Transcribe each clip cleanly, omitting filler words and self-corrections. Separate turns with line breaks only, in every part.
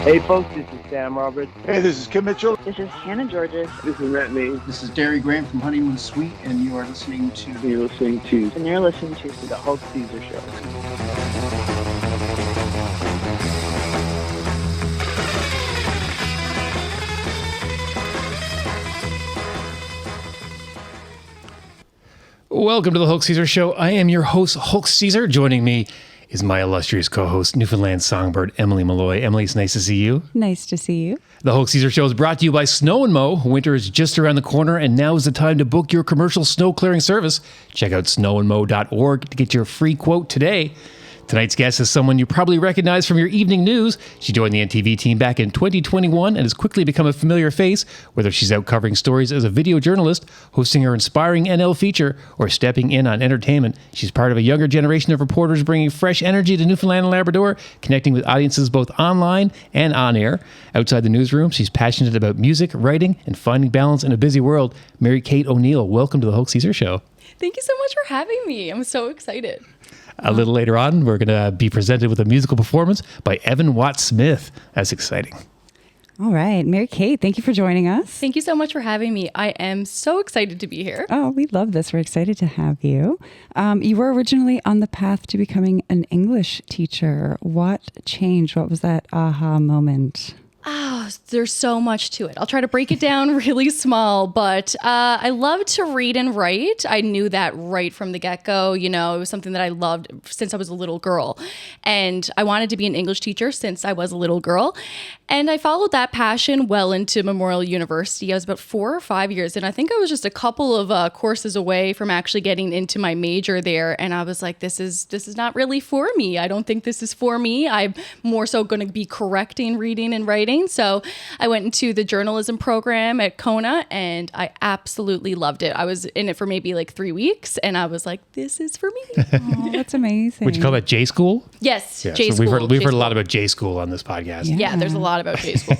Hey folks, this is Sam Roberts.
Hey, this is Kim Mitchell.
This is Hannah Georges.
This is Matt Mee.
This is Derry Graham from Honeymoon Suite, and you are listening to...
You're listening to
The
Hulk Caesar Show.
Welcome to the Hulk Caesar Show. I am your host, Hulk Caesar. Joining me is my illustrious co-host, Newfoundland songbird Emily Malloy. Emily, it's nice to see you.
Nice to see you. The
Hulk Caesar Show is brought to you by Snow and Mow. Winter is just around the corner, and now is the time to book your commercial snow clearing service. Check out snowandmow.org to get your free quote today. Tonight's guest is someone you probably recognize from your evening news. She joined the NTV team back in 2021 and has quickly become a familiar face, whether she's out covering stories as a video journalist, hosting her inspiring NL feature, or stepping in on entertainment. She's part of a younger generation of reporters bringing fresh energy to Newfoundland and Labrador, connecting with audiences both online and on air. Outside the newsroom, she's passionate about music, writing, and finding balance in a busy world. Marykate O'Neill, welcome to the Hulk Caesar Show.
Thank you so much for having me. I'm so excited.
A little later on, we're going to be presented with a musical performance by Evan Watt-Smith. That's exciting.
All right. Marykate, thank you for joining us.
Thank you so much for having me. I am so excited to be here.
Oh, we love this. We're excited to have you. You were originally on the path to becoming an English teacher. What changed? What was that aha moment?
Oh, there's so much to it. I'll try to break it down really small, but I love to read and write. I knew that right from the get-go. You know, it was something that I loved since I was a little girl. And I wanted to be an English teacher since I was a little girl. And I followed that passion well into Memorial University. I was about 4 or 5 years, and I think I was just a couple of courses away from actually getting into my major there. And I was like, this is not really for me. I don't think this is for me. I'm more so going to be correcting reading and writing. So I went into the journalism program at Kona, and I absolutely loved it. I was in it for maybe like 3 weeks, and I was like, this is for me.
Oh, that's amazing.
Would you call that J School?
Yes,
yeah,
J
so
School.
We've heard a lot about J School on this podcast.
Yeah, there's a lot about J School.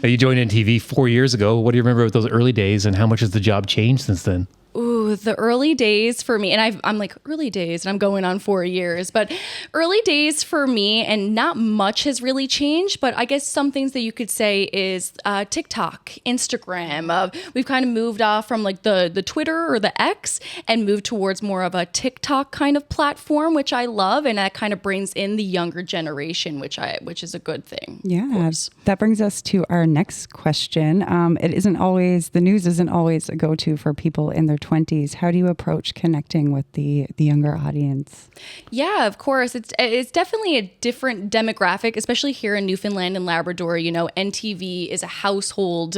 Now, you joined NTV 4 years ago. What do you remember of those early days, and how much has the job changed since then?
Ooh, the early days for me, and I'm like early days, and I'm going on 4 years, but early days for me, and not much has really changed, but I guess some things that you could say is TikTok, Instagram. We've kind of moved off from like the Twitter or the X and moved towards more of a TikTok kind of platform, which I love, and that kind of brings in the younger generation, which is a good thing.
Yeah, that brings us to our next question. The news isn't always a go-to for people in their 20s. How do you approach connecting with the younger audience?
Yeah, of course. It's definitely a different demographic, especially here in Newfoundland and Labrador. You know, NTV is a household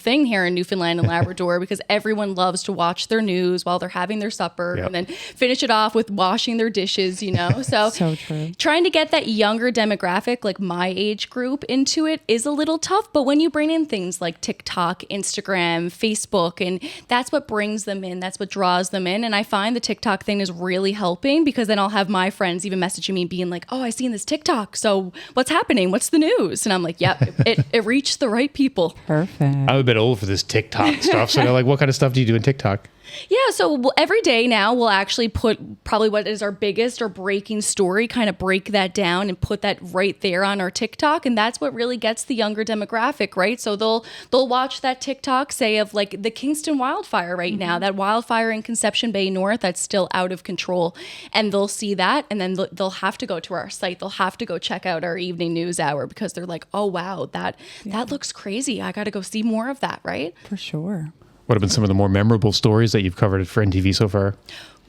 thing here in Newfoundland and Labrador because everyone loves to watch their news while they're having their supper and then finish it off with washing their dishes, you know. So,
so true.
Trying to get that younger demographic, like my age group, into it is a little tough. But when you bring in things like TikTok, Instagram, Facebook, and that's what brings them in, that's what draws them in. And I find the TikTok thing is really helping because then I'll have my friends even messaging me being like, oh, I seen this TikTok, so what's happening, what's the news? And I'm like, yep, it reached the right people.
Perfect.
I'm a bit old for this TikTok stuff, so like, what kind of stuff do you do in TikTok?
Yeah, so every day now we'll actually put probably what is our biggest or breaking story, kind of break that down and put that right there on our TikTok, and that's what really gets the younger demographic, right? So they'll watch that TikTok, say of like the Kingston wildfire right now, that wildfire in Conception Bay North that's still out of control, and they'll see that, and then they'll have to go to our site, they'll have to go check out our evening news hour because they're like, oh wow, that looks crazy, I got to go see more of that, right?
For sure.
What have been some of the more memorable stories that you've covered for NTV so far?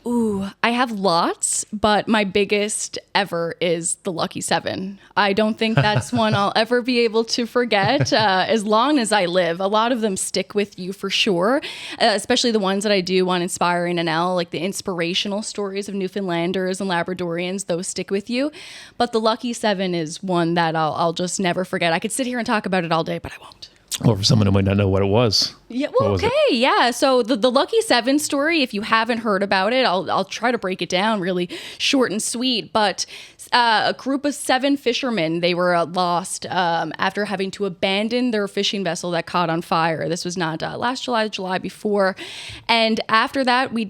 Ooh, I have lots, but my biggest ever is the Lucky 7. I don't think that's one I'll ever be able to forget as long as I live. A lot of them stick with you for sure, especially the ones that I do on Inspiring NL, like the inspirational stories of Newfoundlanders and Labradorians, those stick with you. But the Lucky 7 is one that I'll just never forget. I could sit here and talk about it all day, but I won't.
Or for someone who might not know what it was.
Yeah, well,
What was
okay, yeah. So the Lucky Seven story, if you haven't heard about it, I'll try to break it down really short and sweet. But a group of 7 fishermen, they were lost after having to abandon their fishing vessel that caught on fire. This was not last July, the July before. And after that, we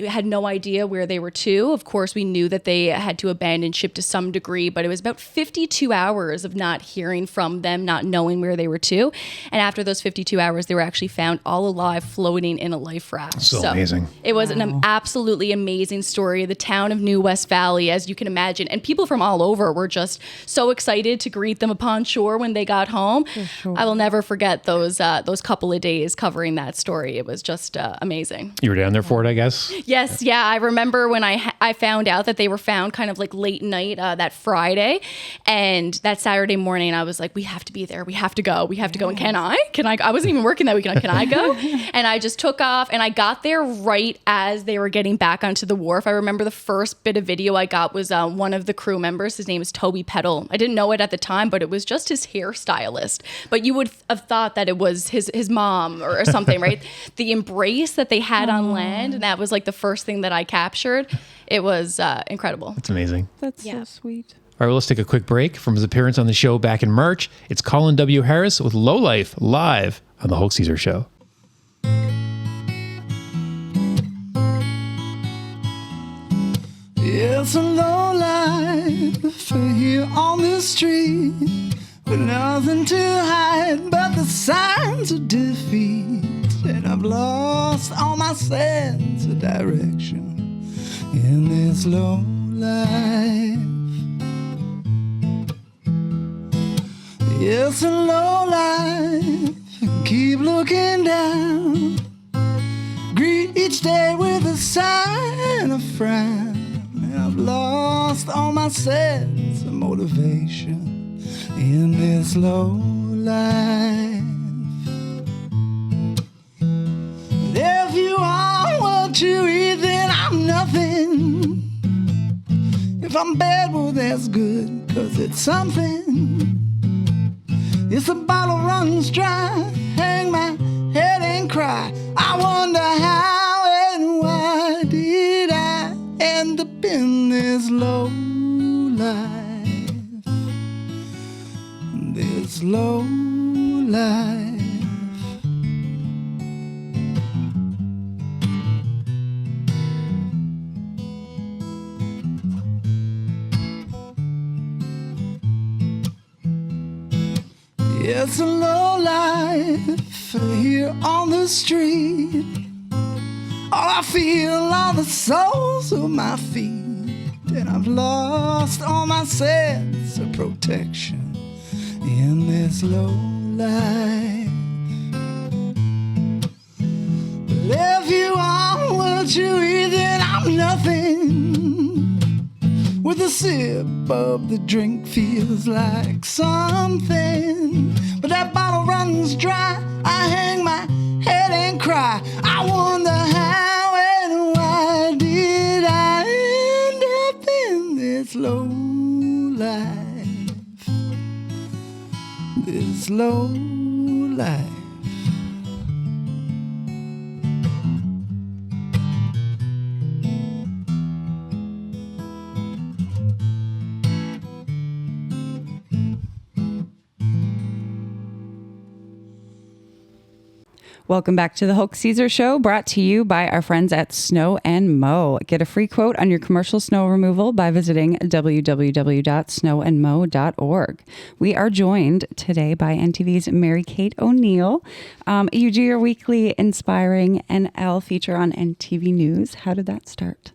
had no idea where they were to. Of course, we knew that they had to abandon ship to some degree, but it was about 52 hours of not hearing from them, not knowing where they were to. And after those 52 hours, they were actually found all alive, floating in a life raft.
So amazing.
It was an absolutely amazing story. The town of New West Valley, as you can imagine, and people from all over were just so excited to greet them upon shore when they got home. I will never forget those couple of days covering that story. It was just amazing.
You were down there for it, I guess?
Yes, yeah. I remember when I found out that they were found kind of like late night that Friday, and that Saturday morning I was like, we have to be there. We have to go. We have to go. And can I? I wasn't even working that weekend. Can I go? And I just took off, and I got there right as they were getting back onto the wharf. I remember the first bit of video I got was one of the crew members. His name is Toby Peddle. I didn't know it at the time, but it was just his hairstylist. But you would have thought that it was his mom or something, right? The embrace that they had on land, and that was like the first thing that I captured. It was incredible.
It's amazing.
That's so sweet.
All right, well, let's take a quick break from his appearance on the show back in March. It's Colin W. Harris with Low Life live on the Hulk Caesar Show.
It's a low life here on the street, with nothing to hide but the signs of defeat. And I've lost all my sense of direction in this low life. It's a low life, keep looking down, greet each day with a sigh and a frown. And I've lost all my sense of motivation in this low life. But if you are what you eat, then I'm nothing. If I'm bad, well that's good, 'cause it's something. If the bottle runs dry, hang my head and cry. I wonder how and why did I end up in this low life. This low life. It's a low life here on the street. All I feel are the soles of my feet, and I've lost all my sense of protection in this low life. But if you are what you eat, then I'm nothing. With a sip of the drink feels like something, but that bottle runs dry. I hang my head and cry. I wonder how and why did I end up in this low life. This low life.
Welcome back to the Hulk Caesar Show, brought to you by our friends at Snow and Mow. Get a free quote on your commercial snow removal by visiting www.snowandmow.org. We are joined today by NTV's Marykate O'Neill. You do your weekly Inspiring NL feature on NTV News. How did that start?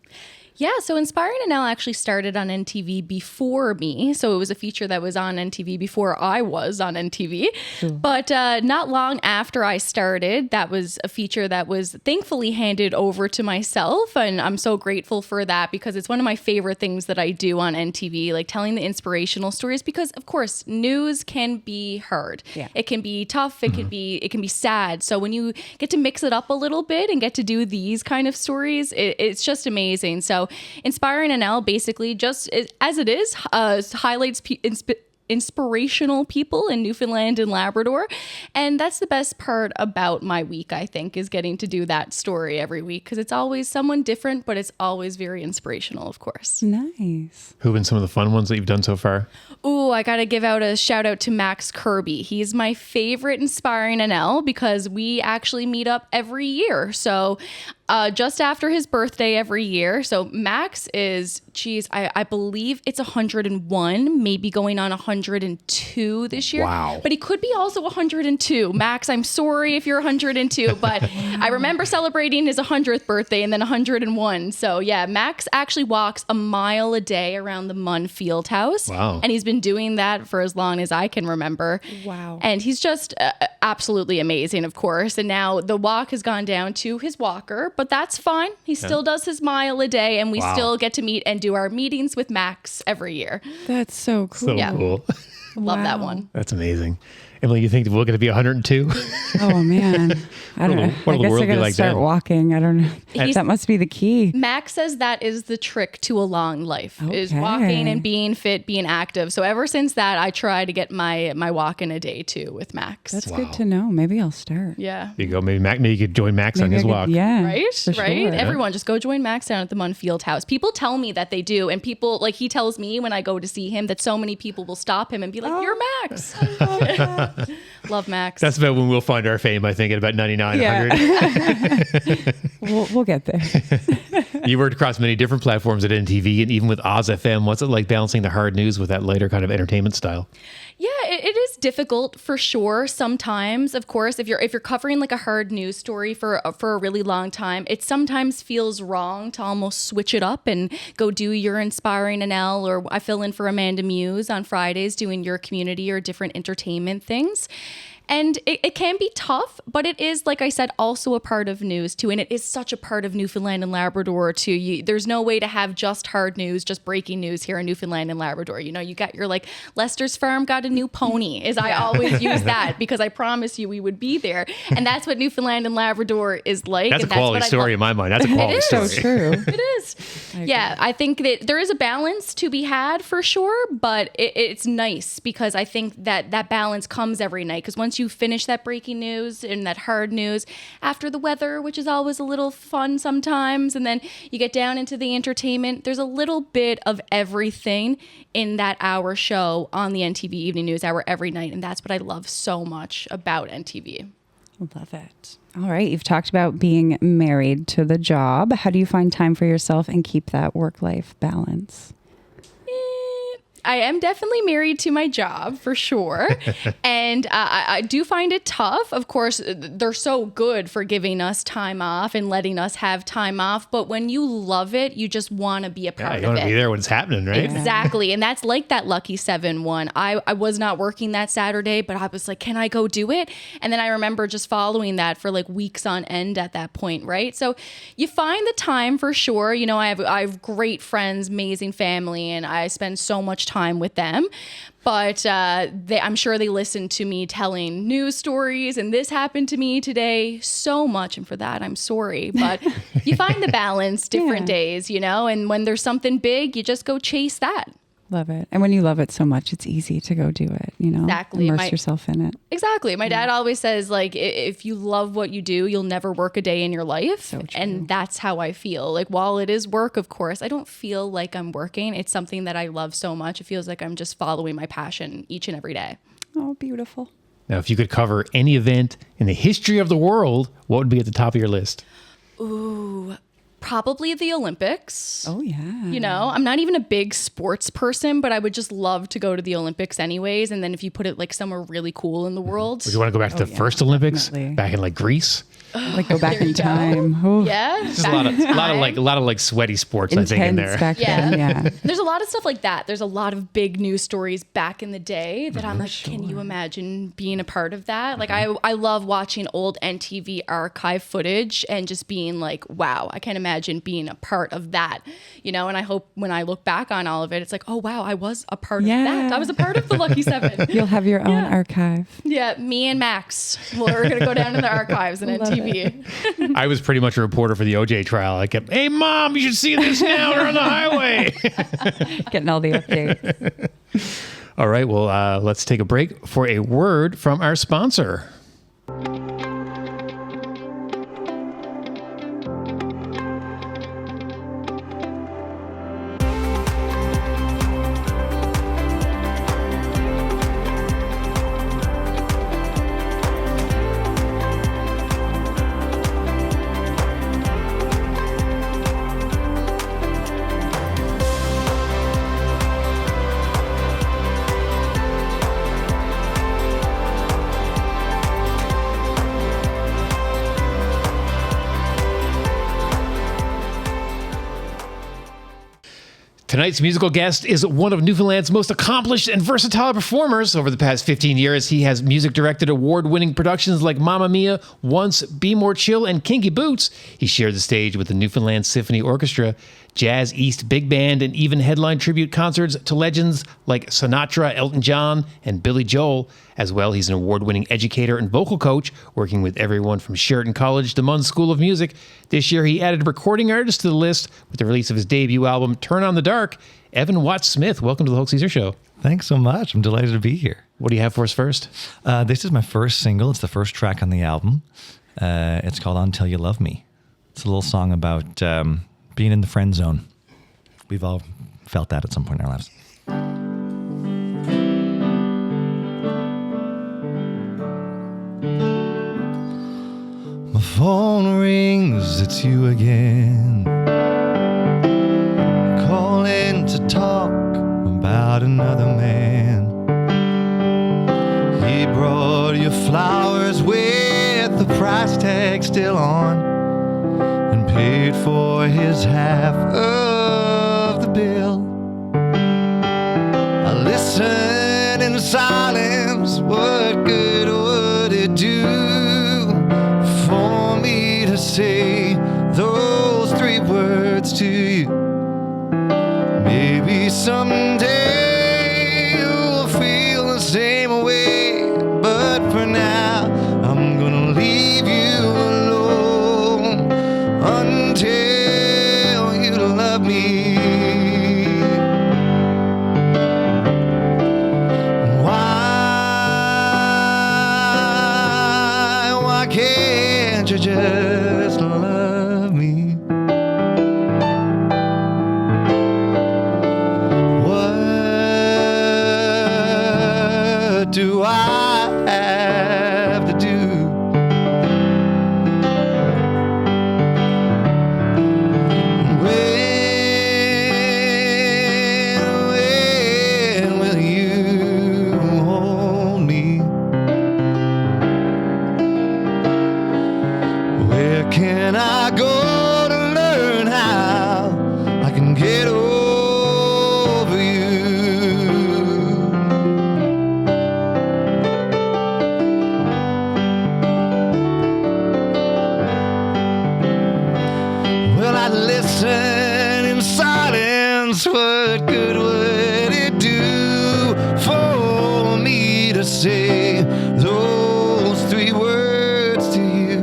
Yeah, so Inspiring NL actually started on NTV before me. So it was a feature that was on NTV before I was on NTV. But not long after I started, that was a feature that was thankfully handed over to myself. And I'm so grateful for that, because it's one of my favorite things that I do on NTV, like telling the inspirational stories, because of course news can be hard. Yeah. It can be tough. It can be sad. So when you get to mix it up a little bit and get to do these kind of stories, it's just amazing. So Inspiring NL basically, just as it is, highlights inspirational people in Newfoundland and Labrador. And that's the best part about my week, I think, is getting to do that story every week, because it's always someone different, but it's always very inspirational, of course.
Nice.
Who've been some of the fun ones that you've done so far?
Ooh, I got to give out a shout out to Max Kirby. He's my favorite inspiring NL because we actually meet up every year. So just after his birthday every year. So Max is, I believe it's 101, maybe going on 102 this year.
Wow.
But he could be also 102. Max, I'm sorry if you're 102, but I remember celebrating his 100th birthday and then 101. So yeah, Max actually walks a mile a day around the Munn Field House.
Wow.
And he's been doing that for as long as I can remember.
Wow.
And he's just absolutely amazing, of course. And now the walk has gone down to his walker, but that's fine. He still does his mile a day, and we still get to meet and do our meetings with Max every year.
That's so cool.
So
Yeah.
cool.
Love that
Wow.
one.
That's amazing. Emily, you think we're going to be 102?
Oh man, I don't know.
What'll
I
the
guess
world
I
be
gotta
like
start
then?
walking. I don't know. That must be the key.
Max says that is the trick to a long life, is
Okay.
walking and being fit, being active. So ever since that, I try to get my walk in a day too with Max.
That's good to know. Maybe I'll start.
yeah.
There you go. Maybe you could join Max on
Maybe
his
I could-
walk.
Yeah.
Right?
for
Right?
sure.
Everyone just go join Max down at the Munn Field House. People tell me that they do. And people, like, he tells me when I go to see him that so many people will stop him and be like, you're Max. Love Max.
That's about when we'll find our fame, I think, at about 99,
Yeah.
100.
We'll get there.
You worked across many different platforms at NTV and even with Oz FM. What's it like balancing the hard news with that lighter kind of entertainment style?
Yeah, it is difficult for sure. Sometimes, of course, if you're covering like a hard news story for a really long time, it sometimes feels wrong to almost switch it up and go do your inspiring NL, or I fill in for Amanda Muse on Fridays doing your community or different entertainment things. And it can be tough, but it is, like I said, also a part of news too. And it is such a part of Newfoundland and Labrador too. There's no way to have just hard news, just breaking news here in Newfoundland and Labrador. You know, you got your like, Lester's farm got a new pony, I always use that because I promise you we would be there. And that's what Newfoundland and Labrador is like.
That's a
and
quality
what I
story
love.
in my mind. That's a quality
is.
story.
So true.
It is. Yeah, I think that there is a balance to be had for sure, but it's nice because I think that balance comes every night, because once you finish that breaking news and that hard news, after the weather, which is always a little fun sometimes, and then you get down into the entertainment, there's a little bit of everything in that hour show on the NTV Evening News Hour every night, and that's what I love so much about NTV.
Love it. All right. You've talked about being married to the job. How do you find time for yourself and keep that work-life balance?
I am definitely married to my job for sure. And I do find it tough. Of course, they're so good for giving us time off and letting us have time off. But when you love it, you just want to be a part
Yeah,
of
you want
it.
to be there when it's happening, right?
Exactly. And that's like that Lucky 7 one. I was not working that Saturday, but I was like, can I go do it? And then I remember just following that for like weeks on end at that point, right? So you find the time for sure. You know, I have great friends, amazing family, and I spend so much time with them. But I'm sure they listen to me telling news stories, and this happened to me today so much. And for that, I'm sorry. But you find the balance different days, you know, and when there's something big, you just go chase that.
Love it. And when you love it so much, it's easy to go do it, you know?
Exactly.
Immerse yourself in it.
Exactly. My dad always says, like, if you love what you do, you'll never work a day in your life.
So true.
And that's how I feel. Like, while it is work, of course, I don't feel like I'm working. It's something that I love so much. It feels like I'm just following my passion each and every day.
Oh, beautiful.
Now, if you could cover any event in the history of the world, what would be at the top of your list?
Ooh, probably the Olympics.
Oh, yeah.
You know, I'm not even a big sports person, but I would just love to go to the Olympics anyways. And then if you put it like somewhere really cool in the world.
Would you want to go back to the first Olympics,
definitely.
back in like Greece?
Like go back
There
in
you go.
time. Ooh.
Yeah.
Just a lot of like sweaty sports, I think, in
Intense
there.
back
Yeah.
then. Yeah.
There's a lot of stuff like that. There's a lot of big news stories back in the day that I'm like, can you imagine being a part of that? Like, I love watching old NTV archive footage and just being like, wow, I can't imagine being a part of that, you know? And I hope when I look back on all of it, it's like, oh, wow, I was a part of that. I was a part of the Lucky 7.
You'll have your own archive.
Yeah, me and Max. We're going to go down in the archives and NTV.
I was pretty much a reporter for the OJ trial. I kept, hey, Mom, you should see this now. We're on the highway.
Getting all the updates.
All right, well, let's take a break for a word from our sponsor. Tonight's musical guest is one of Newfoundland's most accomplished and versatile performers. Over the past 15 years, he has music directed award-winning productions like Mamma Mia, Once, Be More Chill, and Kinky Boots. He shared the stage with the Newfoundland Symphony Orchestra, Jazz East Big Band, and even headlined tribute concerts to legends like Sinatra, Elton John, and Billy Joel. As well, he's an award-winning educator and vocal coach, working with everyone from Sheridan College to Munn School of Music. This year, he added a recording artist to the list with the release of his debut album, Turn on the Dark. Evan Watts-Smith, welcome to the Hulk Caesar Show.
Thanks so much. I'm delighted to be here.
What do you have for us first?
This is my first single. It's the first track on the album. It's called Until You Love Me. It's a little song about being in the friend zone. We've all felt that at some point in our lives. My phone rings, it's you again. Calling to talk about another man. He brought you flowers with the price tag still on, and paid for his half of the bill. I listened in silence. What good would it do for me to say those three words to you? Maybe someday you'll feel the same way, but for now I'm gonna leave you alone until you love me. Why can't you just love me? What do I have to do? When will you hold me? Where can I go to learn how I can get over you? Well, I listen in silence. What good would it do for me to say those three words to you?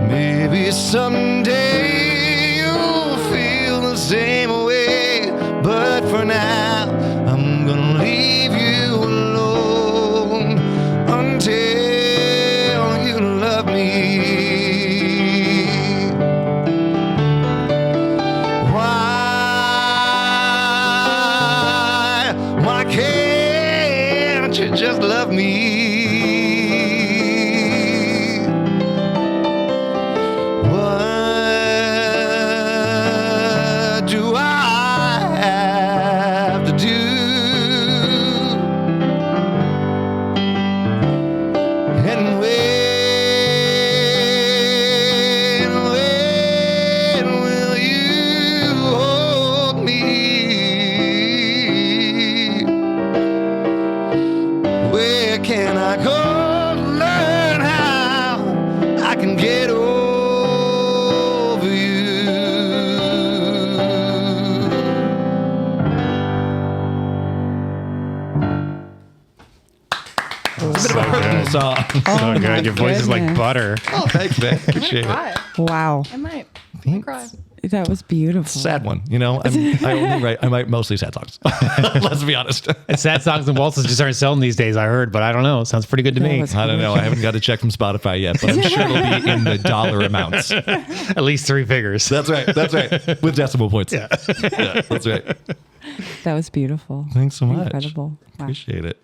Maybe someday you'll feel the same way, but for now I'm gonna leave you alone until you love me. Why can't you just love me? What do I have to do? And when will you hold me? Where can I go to learn how I can get over you? It's a bit of a personal song.
Oh, good. Your voice is like
goodness.
butter.
Oh, thanks, man. Appreciate it.
Cry.
Wow.
I might cry.
That was beautiful.
Sad one, you know. I write mostly sad songs. Let's be honest.
And sad songs and waltzes just aren't selling these days, I heard, but I don't know. It sounds pretty good to me.
I don't know. I haven't got a check from Spotify yet, but I'm sure it'll be in the dollar amounts.
At least 3 figures.
That's right. With decimal points. Yeah, that's right.
That was beautiful.
Thanks so much.
Incredible. Wow.
Appreciate it.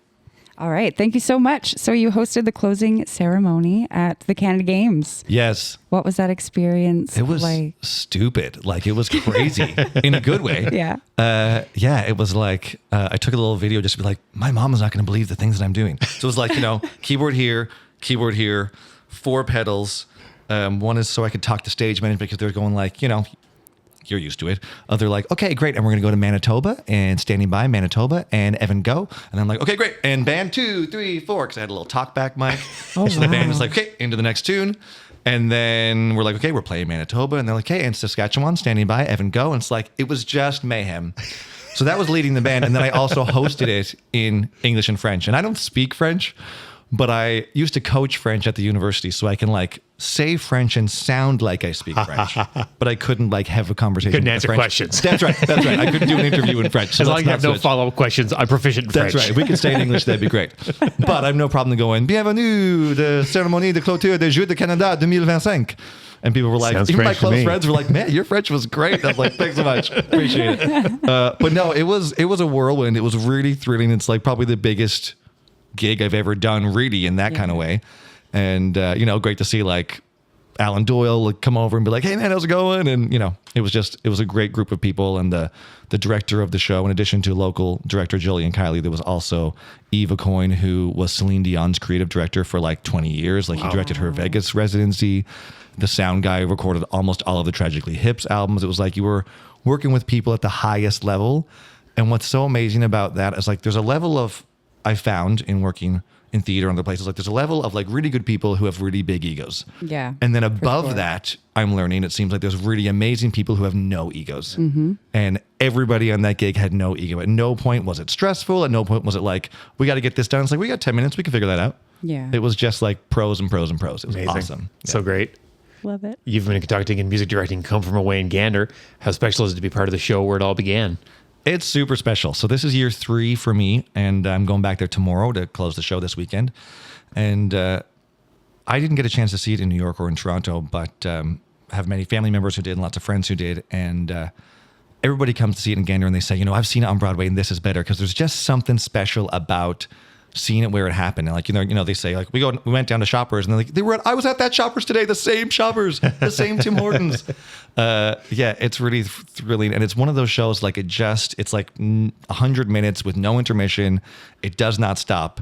All right. Thank you so much. So you hosted the closing ceremony at the Canada Games.
Yes.
What was that experience
It was
like?
stupid. Like, it was crazy in a good way.
Yeah.
It was like, I took a little video just to be like, my mom is not going to believe the things that I'm doing. So it was like, keyboard here, 4 pedals. One is so I could talk to stage management because they're going like, you're used to it. They're like, okay, great. And we're going to go to Manitoba and standing by Manitoba and Evan go. And I'm like, okay, great. And band 2, 3, 4. Cause I had a little talkback mic. So the band was like, okay, into the next tune. And then we're like, okay, we're playing Manitoba. And they're like, hey, and Saskatchewan, standing by, Evan go. And it's like, it was just mayhem. So that was leading the band. And then I also hosted it in English and French. And I don't speak French, but I used to coach French at the university, so I can like say French and sound like I speak French, but I couldn't like have a conversation.
Couldn't
with
answer
French.
questions.
That's right. I couldn't do an interview in French. So
as long as you have no
switch.
follow-up questions, I'm proficient in French.
That's right. We could stay in English, that'd be great. But I have no problem going, bienvenue, de cérémonie de clôture des Jeux de Canada 2025. And people were like,
Sounds
even my
French to
close
me.
friends were like, man, your French was great. I was like, thanks so much. Appreciate it. But no, it was a whirlwind. It was really thrilling. It's like probably the biggest gig I've ever done really in that kind of way. And, great to see like Alan Doyle like, come over and be like, hey man, how's it going? And, it was a great group of people. And the director of the show, in addition to local director Jillian Kiley, there was also Eva Coyne, who was Celine Dion's creative director for like 20 years. Like he directed her Vegas residency. The sound guy recorded almost all of the Tragically Hip's albums. It was like you were working with people at the highest level. And what's so amazing about that is like there's a level of, I found in working in theater and other places, like there's a level of like really good people who have really big egos.
Yeah.
And then above that, I'm learning, it seems like there's really amazing people who have no egos. Mm-hmm. And everybody on that gig had no ego. At no point was it stressful. At no point was it like, we got to get this done. It's like, we got 10 minutes. We can figure that out.
Yeah.
It was just like pros and pros and pros. It was
Amazing.
awesome.
So great.
Love it.
You've been conducting and music directing Come From Away in Gander. How special is it to be part of the show where it all began?
It's super special. So this is year 3 for me, and I'm going back there tomorrow to close the show this weekend. And I didn't get a chance to see it in New York or in Toronto, but have many family members who did and lots of friends who did. And everybody comes to see it in Gander and they say, I've seen it on Broadway and this is better because there's just something special about seeing it where it happened. And like, they say like, we went down to Shoppers and they're like, I was at that Shoppers today, the same Shoppers, the same Tim Hortons. It's really thrilling. And it's one of those shows, like it's like 100 minutes with no intermission. It does not stop.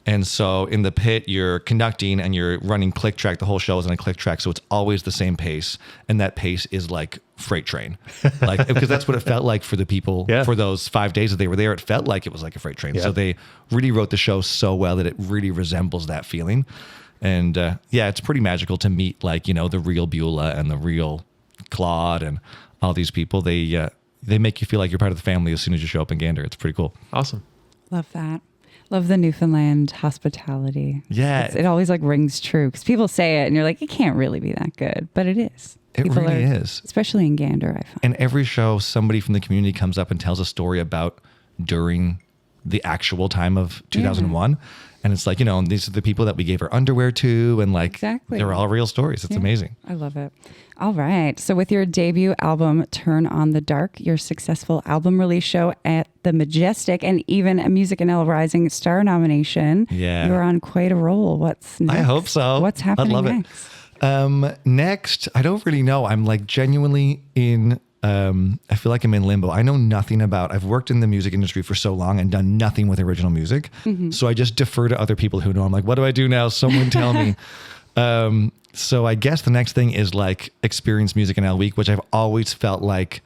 And so in the pit, you're conducting and you're running click track. The whole show is on a click track. So it's always the same pace. And that pace is like freight train. Like, because that's what it felt like for the people for those 5 days that they were there. It felt like it was like a freight train. Yeah. So they really wrote the show so well that it really resembles that feeling. And it's pretty magical to meet like, the real Beulah and the real Claude and all these people. They make you feel like you're part of the family as soon as you show up in Gander. It's pretty cool.
Awesome.
Love that. Love the Newfoundland hospitality.
Yeah.
It always like rings true because people say it and you're like, it can't really be that good, but it is.
It
People
really is.
Especially in Gander, I find.
And every show, somebody from the community comes up and tells a story about during the actual time of 2001. And it's like, these are the people that we gave our underwear to. And like, they're all real stories. It's amazing.
I love it. All right. So with your debut album, Turn on the Dark, your successful album release show at the Majestic, and even a MusicNL Rising Star nomination, you're on quite a roll. What's next?
I hope so.
What's happening
I'd love
next?
Next, I don't really know. I'm like genuinely I feel like I'm in limbo. I know nothing about, I've worked in the music industry for so long and done nothing with original music. Mm-hmm. So I just defer to other people who know. I'm like, what do I do now? Someone tell me. So I guess the next thing is like Experience MusicNL Week, which I've always felt like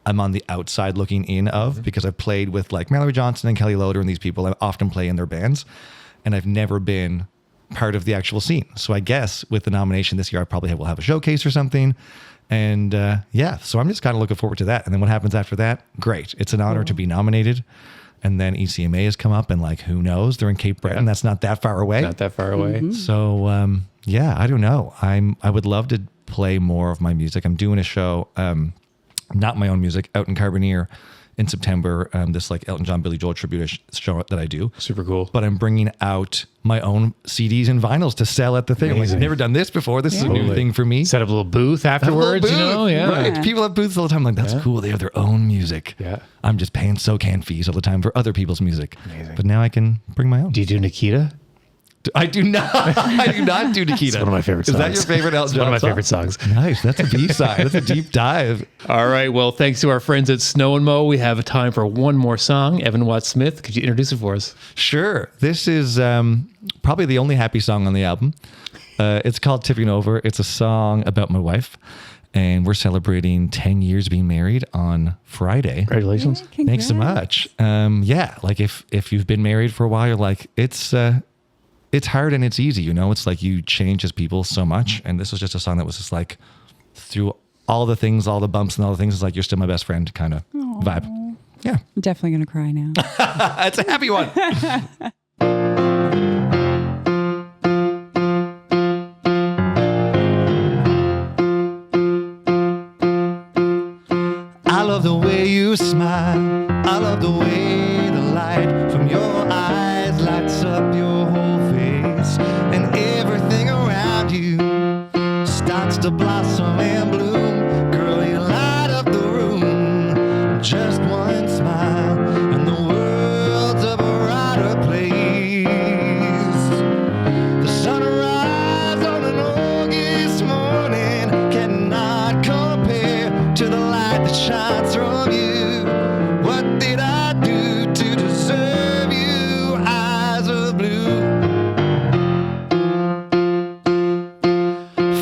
I'm on the outside looking in of because I've played with like Mallory Johnson and Kelly Loader and these people. I often play in their bands and I've never been part of the actual scene. So I guess with the nomination this year, I probably will have a showcase or something. And so I'm just kind of looking forward to that. And then what happens after that? Great. It's an honor to be nominated. And then ECMA has come up and like, who knows? They're in Cape Breton. That's not that far away.
Not that far away.
Mm-hmm.
So I don't know. I would love to play more of my music. I'm doing a show not my own music, out in Carbonear in September. This like Elton John, Billy Joel tribute show that I do.
Super cool.
But I'm bringing out my own CDs and vinyls to sell at the thing. Like, I've never done this before. This is a new thing for me.
Set up a little booth afterwards, you know? Yeah.
Right. People have booths all the time. I'm like, that's cool. They have their own music.
Yeah.
I'm just paying SoCan fees all the time for other people's music. Amazing. But now I can bring my own.
Do you do Nikita?
I do not. I do not do Nikita.
It's one of my favorite songs.
Is that your favorite Elton John
One of my
song?
favorite songs.
Nice. That's a B-side. That's a deep dive.
All right. Well, thanks to our friends at Snow and Mo, we have a time for one more song. Evan Watt-Smith, could you introduce it for us?
Sure. This is probably the only happy song on the album. It's called Tipping Over. It's a song about my wife. And we're celebrating 10 years being married on Friday.
Congratulations.
Yeah,
Thanks so much. Yeah, like if you've been married for a while, you're like, it's hard and it's easy, you know? It's like you change as people so much. And this was just a song that was just like through all the things, all the bumps and all the things, it's like you're still my best friend kind of vibe. Yeah.
I'm definitely going to cry now.
It's a happy one. I love the way you smile. I love the way the light from your eyes lights up your whole face, and everything around you starts to blossom and bloom. Girl, you light up the room. Just one smile and the world's a brighter place. The sunrise on an August morning cannot compare to the light that shines from you. What did I do to deserve you? Eyes of blue.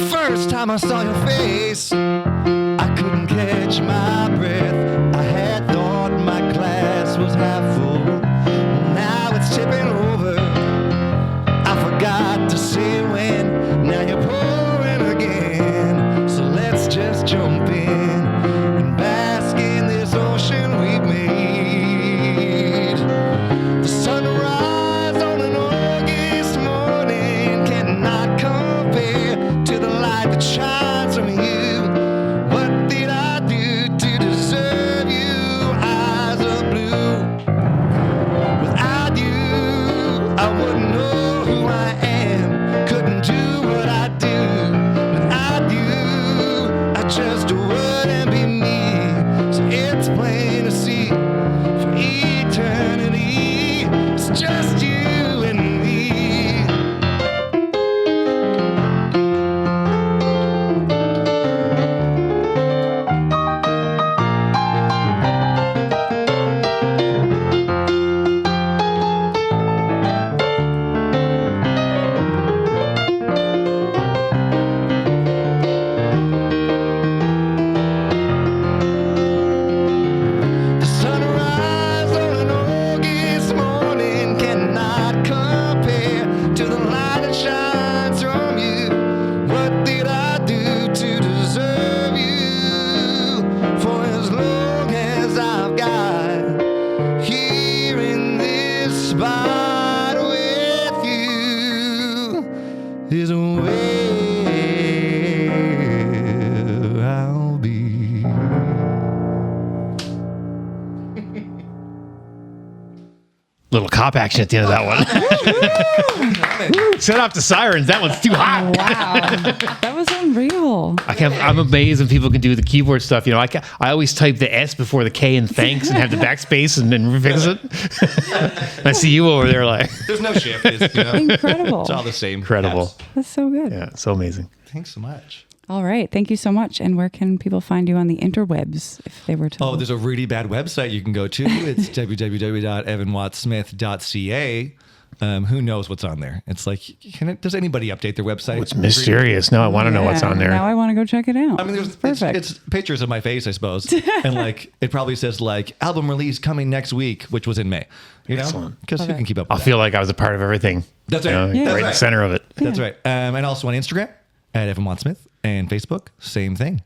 First time I saw your face, I couldn't catch my breath. I had thought my glass was half full. Now it's tipping over. I forgot to say when. Now you're pouring again. So let's just jump in and bask in this ocean we've made. The sunrise on an August morning cannot compare to the light that shines from you. What did I do to deserve you? Eyes of blue. Without you, I wouldn't know who I am. Couldn't do what I do. Without you, I just wouldn't be me. So it's plain to see for eternity, it's just you and me. The sunrise on an August morning cannot compare to the light that shines from you. What did I do to deserve you? For as long as I've got here in this spot with you is where I'll be.
Little cop action at the end of that one. Set off the sirens. That one's too hot.
Wow. That was unreal.
I'm amazed when people can do the keyboard stuff. You know, I always type the S before the K in thanks and have the backspace and then fix it. I see you over there like.
There's no shift. It's, you know,
Incredible.
it's all the same.
Incredible.
Yes.
That's so good.
Yeah, so amazing.
Thanks so much.
All right. Thank you so much. And where can people find you on the interwebs if they were to?
Oh, there's a really bad website you can go to. It's www.evanwattsmith.ca. Who knows what's on there? It's like, does anybody update their website?
It's mysterious. No, I want to know what's on there.
Now I want to go check it out.
I mean,
Perfect.
it's pictures of my face, I suppose. And like, it probably says like album release coming next week, which was in May. You know,
Excellent.
because who can keep up with
I'll feel like I was a part of everything.
That's right.
You know,
Yeah.
right in the
That's
center of it.
That's right. And also on Instagram at Evan Wattsmith and Facebook, same thing.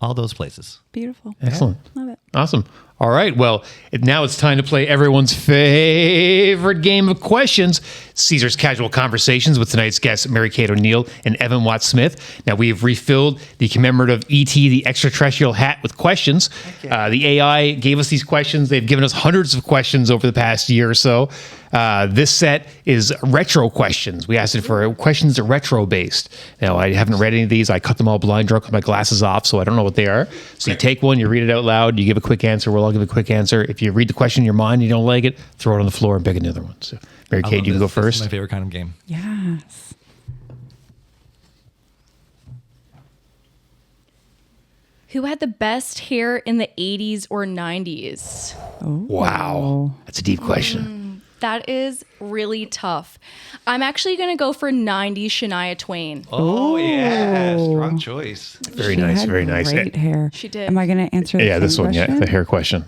all those places.
Beautiful.
Excellent.
Love it.
Awesome. All right. Well, now it's time to play everyone's favorite game of questions, Caesar's Casual Conversations, with tonight's guests, Marykate O'Neill and Evan Watt-Smith. Now, we have refilled the commemorative E.T., the extraterrestrial hat, with questions. The AI gave us these questions. They've given us hundreds of questions over the past year or so. This set is retro questions. We asked it for questions that are retro-based. Now, I haven't read any of these. I cut them all blind drunk with my glasses off, so I don't know what they are. So you take one, you read it out loud, you give a quick answer. We'll all give a quick answer. If you read the question in your mind and you don't like it, throw it on the floor and pick another one. So, Marykate, you can go first.
This is my favorite kind of game.
Yes.
Who had the best hair in the 80s or 90s?
Wow. That's a deep question.
That is really tough. I'm actually going to go for 90s Shania Twain.
Oh, yeah. Strong choice.
Very
She
nice.
had
Very nice.
Great hair.
She did.
Am I going to answer the same
This one.
question?
Yeah, the hair question.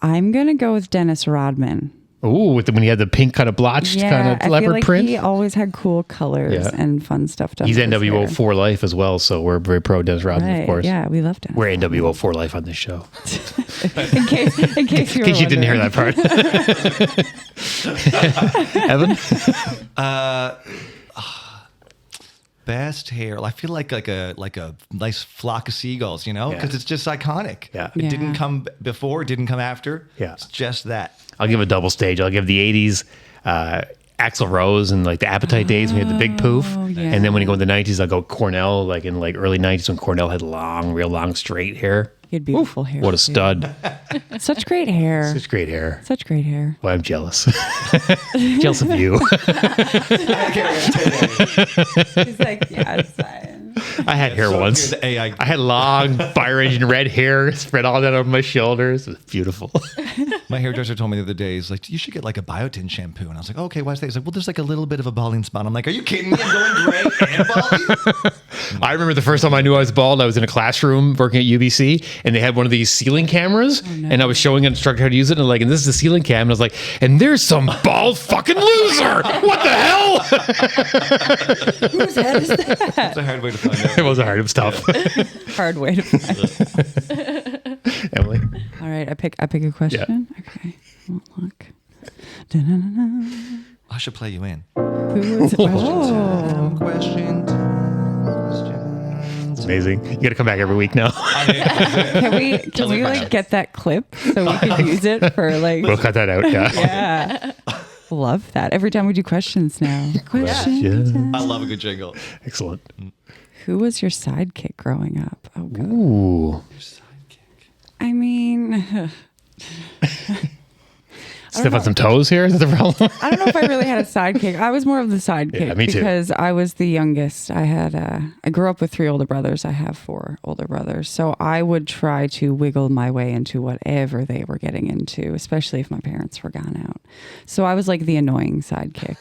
I'm going to go with Dennis Rodman.
Ooh, when he had the pink kind of blotched kind of
I
leopard
feel like
print.
he always had cool colors
Yeah.
and fun stuff done.
He's
with his
NWO
hair.
for life as well, so we're very pro Dennis Rodman,
Right,
of course.
yeah, we love Dennis.
We're NWO for life on this show.
in case you,
In case you didn't hear that part. Evan?
Best hair. I feel like a nice flock of seagulls, you know, because it's just iconic.
Yeah.
It didn't
Yeah.
come before, it didn't come after.
Yeah.
It's just that.
I'll give a double stage. I'll give the 80s Axl Rose and like the Appetite days when he had the big poof.
yeah.
And then when you go in the 90s, I'll go Cornell, like in like early 90s when Cornell had real long, straight hair.
He had beautiful hair.
What a
too.
stud.
Such great hair.
Such great hair.
Such great hair.
Well, I'm jealous. Jealous of you.
He's like, yeah, it's fine.
I had hair once.
The AI.
I had long fire engine red hair spread all down over my shoulders. It was beautiful.
My hairdresser told me the other day, he's like, you should get like a biotin shampoo. And I was like, okay, why is that? He's like, well, there's like a little bit of a balding spot. I'm like, are you kidding me? I'm going gray and balding?
I remember the first time I knew I was bald, I was in a classroom working at UBC, and they had one of these ceiling cameras, and I was showing an instructor how to use it, and this is the ceiling cam, and I was like, and there's some bald fucking loser. What the hell?
Whose head is that?
That's a hard way to find out.
It wasn't hard. It was tough.
Hard way to find it.
Emily?
All right, I pick a question. Okay, won't look. Da-na-na-na.
I should play you in.
Who is
Question.
It's amazing. You got to come back every week now.
Can we like get that clip so we can use it for like?
We'll cut that out. Yeah.
Yeah. Love that. Every time we do questions now. Question.
I love a good jingle.
Excellent.
Who was your sidekick growing up? Oh god.
Ooh.
I mean,
Step on some toes here? Is that the problem?
I don't know if I really had a sidekick. I was more of the sidekick
Yeah, me too.
because I was the youngest. I grew up with 3 older brothers. I have 4 older brothers. So I would try to wiggle my way into whatever they were getting into, especially if my parents were gone out. So I was like the annoying sidekick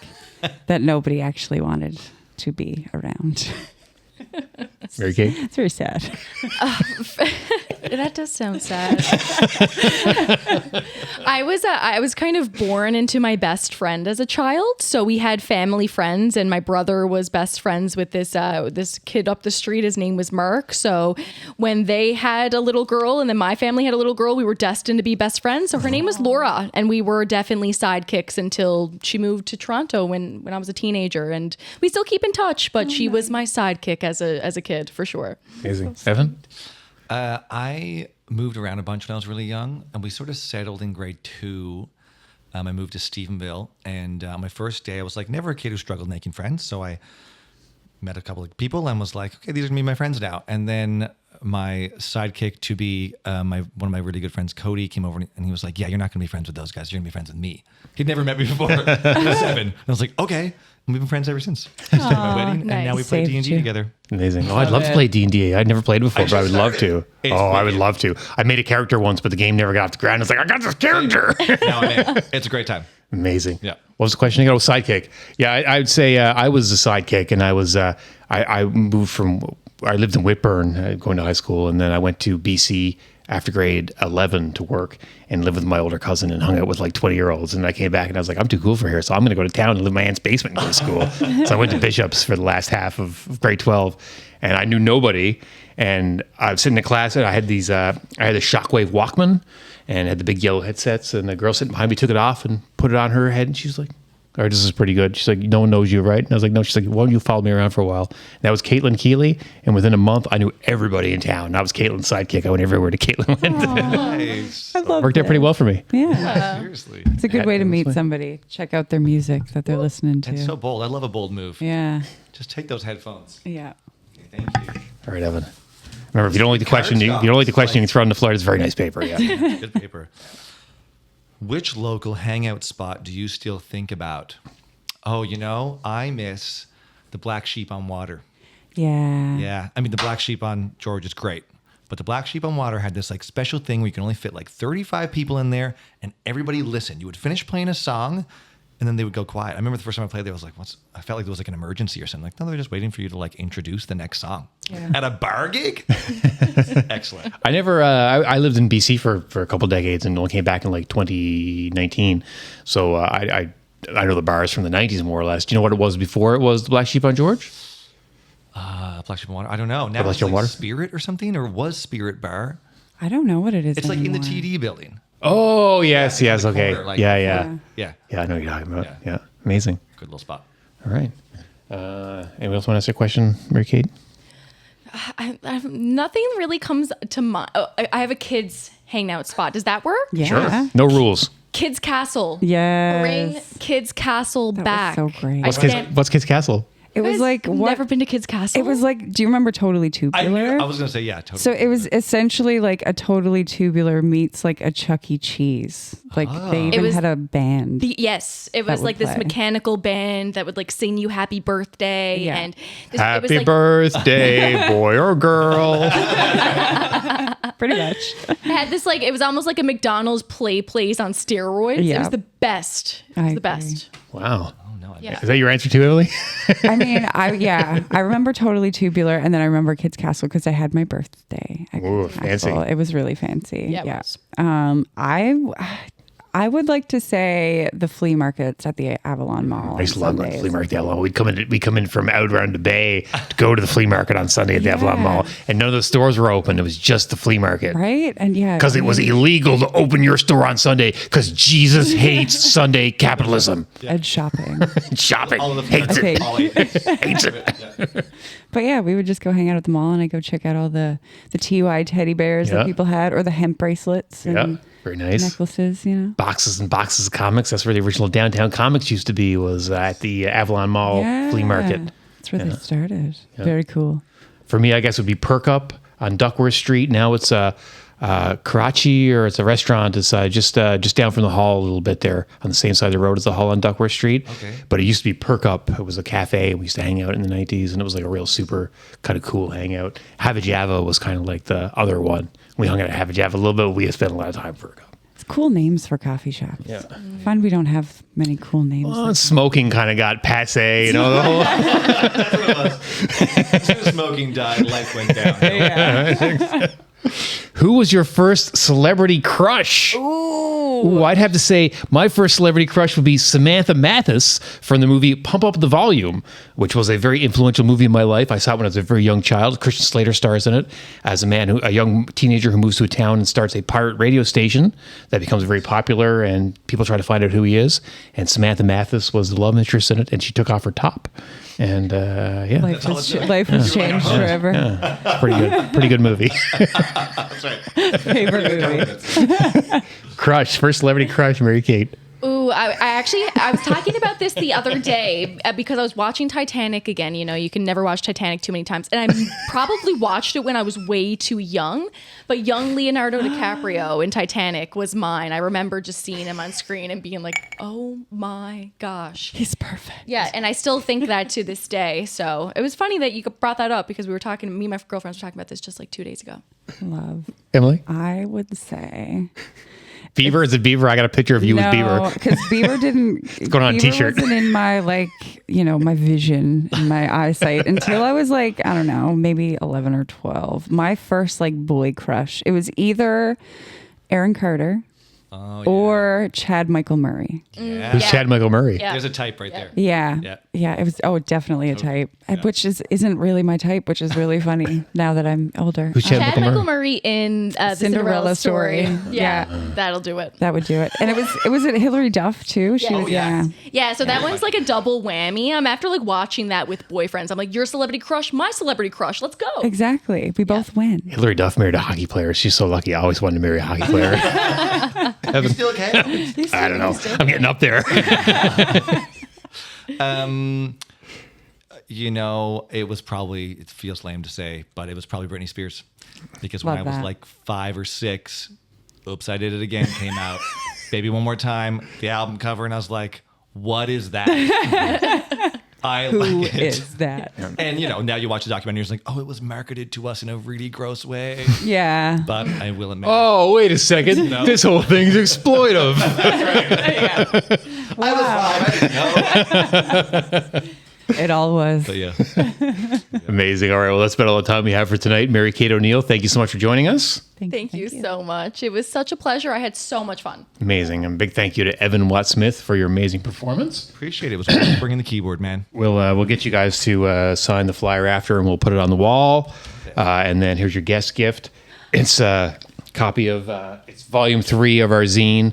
that nobody actually wanted to be around.
Marykate?
It's very sad.
That does sound sad. I was kind of born into my best friend as a child. So we had family friends, and my brother was best friends with this kid up the street. His name was Mark. So when they had a little girl, and then my family had a little girl, we were destined to be best friends. So her name was Laura, and we were definitely sidekicks until she moved to Toronto when I was a teenager, and we still keep in touch. But she was my sidekick as a kid for sure.
Amazing. Evan?
I moved around a bunch when I was really young, and we sort of settled in grade 2. I moved to Stephenville, and my first day, I was like never a kid who struggled making friends, so I met a couple of people and was like, okay, these are gonna be my friends now. And then my sidekick to be one of my really good friends, Cody, came over and he was like, yeah, you're not gonna be friends with those guys, you're gonna be friends with me. He'd never met me before. He was 7. And I was like, okay. And we've been friends ever since. At my wedding, and now we
nice.
play
Saved
D&D
you.
together.
Amazing. Oh, I'd love to play D&D. I'd never played before, but I would love to.
It's
I would
wicked.
love to. I made a character once, but the game never got off the ground. It's like, I got this character.
Now I'm in. It's a great time.
Amazing.
Yeah.
What was the question? Oh, sidekick. Yeah, I would say I was a sidekick, and I was I moved from. I lived in Whitburn going to high school, and then I went to BC after grade 11 to work and live with my older cousin and hung out with like 20-year-olds. And I came back and I was like, I'm too cool for here. So I'm going to go to town and live in my aunt's basement and go to school. So I went to Bishop's for the last half of grade 12 and I knew nobody. And I was sitting in class and I had these, I had a Shockwave Walkman and had the big yellow headsets, and the girl sitting behind me took it off and put it on her head. And she's like, all right, this is pretty good. She's like, no one knows you, right? And I was like, no. She's like, well, you followed me around for a while. And that was Caitlin Keeley. And within a month, I knew everybody in town. And I was Caitlin's sidekick. I went everywhere to Caitlin went.
Nice.
I love
Worked out pretty well for me.
Yeah.
Seriously.
It's a good way to meet somebody. Check out their music that they're listening to.
That's so bold. I love a bold move.
Yeah.
Just take those headphones.
Yeah.
Thank you.
All right, Evan. Remember, if you don't like the question, you don't like the question, you can throw it on the floor. It's very nice paper. Yeah.
Good paper. Which local hangout spot do you still think about? Oh, I miss the Black Sheep on Water.
Yeah.
Yeah. I mean, the Black Sheep on George is great. But the Black Sheep on Water had this like special thing where you can only fit like 35 people in there and everybody listened. You would finish playing a song and then they would go quiet. I remember the first time I played there, I was like, I felt like there was like an emergency or something. Like, no, they're just waiting for you to like introduce the next song. Yeah. At a bar gig? Excellent.
I never, I lived in BC for a couple decades and only came back in like 2019. So I know the bars from the 90s more or less. Do you know what it was before it was the Black Sheep on George?
Black Sheep on Water? I don't know. Now
Black
it's
Sheep on
like
Water?
Spirit or something, or was Spirit Bar?
I don't know what it is.
It's like in the
anymore.
TD building.
Oh, yes,
Yeah,
yes,
in the
okay.
corner, like-
Yeah.
Yeah.
Yeah, I know what you're talking about.
Yeah.
Yeah, amazing.
Good little spot.
All right. Anyone else want to ask a question, Marykate?
Nothing really comes to mind. Oh, I have a kids hangout spot. Does that work?
Yeah.
Sure. No rules.
Kids Castle.
Yes.
Bring Kids Castle
That was
back.
so great.
What's Kids Castle?
It was like what?
Never been to Kids Castle.
It was like. Do you remember Totally Tubular?
I was going to say, yeah, totally.
So it was essentially like a Totally Tubular meets like a Chuck E. Cheese. Like they
It
even
was
had a band.
Yes, it
that
was
would
like this
play.
mechanical band that would like sing you happy birthday
Yeah.
and it was
Happy
like,
birthday, boy or girl.
Pretty much.
it had this like it was almost like a McDonald's play place on steroids. It
Yeah.
was the best. It was
I
the
agree.
best.
Wow.
Yeah.
Is that your answer too, Emily?
I mean, I remember Totally Tubular, and then I remember Kids Castle because I had my birthday. At
Ooh,
Kids
fancy.
Castle. It was really fancy.
Yeah, it was.
I would like to say the flea markets at the Avalon Mall.
I used to
on
love going to the
Sundays.
flea market at the Avalon. We'd come in from out around the bay to go to the flea market on Sunday at the Avalon Mall, and none of the stores were open. It was just the flea market.
Right? And yeah.
Because it was illegal to open your store on Sunday because Jesus hates Sunday capitalism.
and shopping.
Shopping.
All of the
Hates
Okay.
it.
All eight.
Hates it.
But yeah, we would just go hang out at the mall and I'd go check out all the TY teddy bears
Yeah.
that people had or the hemp bracelets and
Yeah. Very nice.
necklaces,
Boxes and boxes of comics. That's where the original downtown comics used to be, was at the Avalon Mall flea market.
That's where they started. Very cool.
For me, I guess, would be Perk Up on Duckworth Street. Now it's Karachi, or it's a restaurant. It's just down from the hall a little bit there on the same side of the road as the hall on Duckworth Street.
Okay.
But it used to be Perk Up. It was a cafe. We used to hang out in the 90s, and it was like a real super kind of cool hangout. Havre Java was kind of like the other one. We hung out at Havre Java a little bit. We spent a lot of time at Perk Up.
It's cool names for coffee shops.
Yeah.
I find we don't have many cool names.
Well, smoking kind of got passe, the whole.
That's what it was. As soon as smoking died, life went down.
Who was your first celebrity crush? Ooh, I'd have to say my first celebrity crush would be Samantha Mathis from the movie Pump Up the Volume, which was a very influential movie in my life. I saw it when I was a very young child. Christian Slater stars in it as a young teenager who moves to a town and starts a pirate radio station that becomes very popular, and people try to find out who he is. And Samantha Mathis was the love interest in it, and she took off her top. And
Life has changed forever.
pretty good movie.
That's right.
Favorite movie.
Crush, first celebrity crush, Marykate.
Ooh, I was talking about this the other day because I was watching Titanic again. You can never watch Titanic too many times. And I probably watched it when I was way too young. But young Leonardo DiCaprio in Titanic was mine. I remember just seeing him on screen and being like, oh my gosh.
He's perfect.
Yeah, and I still think that to this day. So it was funny that you brought that up because me and my girlfriends were talking about this just like 2 days ago.
Love.
Emily?
I would say
Beaver? Is it Beaver? I got a picture of you with Beaver.
Because Beaver didn't.
It's going on a t-shirt.
Wasn't in my my vision and my eyesight until I was I don't know, maybe 11 or 12. My first boy crush. It was either Aaron Carter. Or Chad Michael Murray.
Yeah. Who's Chad Michael Murray?
Yeah. There's a type right there.
Yeah. It was definitely a type, which isn't really my type, which is really funny now that I'm older.
Who's Chad
Michael Murray in the Cinderella story? Yeah, that'll do it.
That would do it. And it was it Hilary Duff too. She was
So that one's a double whammy. I'm after watching that with boyfriends. I'm your celebrity crush, my celebrity crush. Let's go.
Exactly. We both win.
Hilary Duff married a hockey player. She's so lucky. I always wanted to marry a hockey player.
You still okay?
I don't know. I'm getting up there.
It feels lame to say, but it was probably Britney Spears. Because when
Love
I was
that.
5 or 6, Oops, I Did It Again came out. Baby One More Time, the album cover, and I was like, what is that?
Who is that?
And now you watch the documentary, it's it was marketed to us in a really gross way.
Yeah.
But I will admit.
Oh, wait a second.
No.
This whole thing's exploitive.
I was 5. I didn't know.
It all was.
But yeah.
Amazing. All right. Well, that's about all the time we have for tonight. Marykate O'Neill, thank you so much for joining us.
Thank you so much. It was such a pleasure. I had so much fun.
Amazing. And big thank you to Evan Watt-Smith for your amazing performance.
Appreciate it. It was great bringing the keyboard, man.
We'll get you guys to sign the flyer after, and we'll put it on the wall. And then here's your guest gift. It's a copy of it's volume 3 of our zine,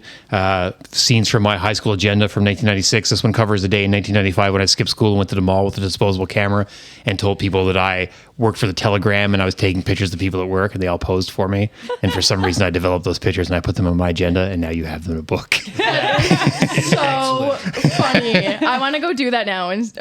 Scenes from My High School Agenda from 1996. This one covers the day in 1995 when I skipped school and went to the mall with a disposable camera and told people that I worked for the Telegram and I was taking pictures of people at work, and they all posed for me. And for some reason I developed those pictures and I put them on my agenda, and now you have them in a book.
So funny. I want to go do that now. And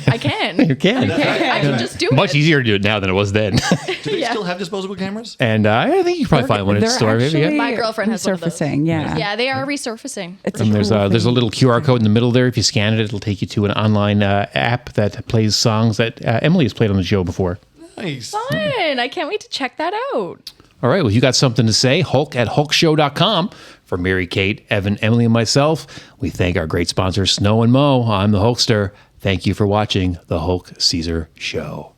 I can.
You can.
I can just do it.
Much easier to do it now than it was then.
Do they still have disposable cameras?
And I think you can probably find one at the store. Maybe, yeah.
My girlfriend has one of those.
Resurfacing, yeah.
Yeah, they are resurfacing.
And there's a little QR code in the middle there. If you scan it, it'll take you to an online app that plays songs that Emily has played on the show before.
Nice.
Fun. I can't wait to check that out.
All right. Well, you got something to say. Hulk at hulkshow.com. For Marykate, Evan, Emily, and myself, we thank our great sponsors, Snow and Mo. I'm the Hulkster. Thank you for watching The Hulk Caesar Show.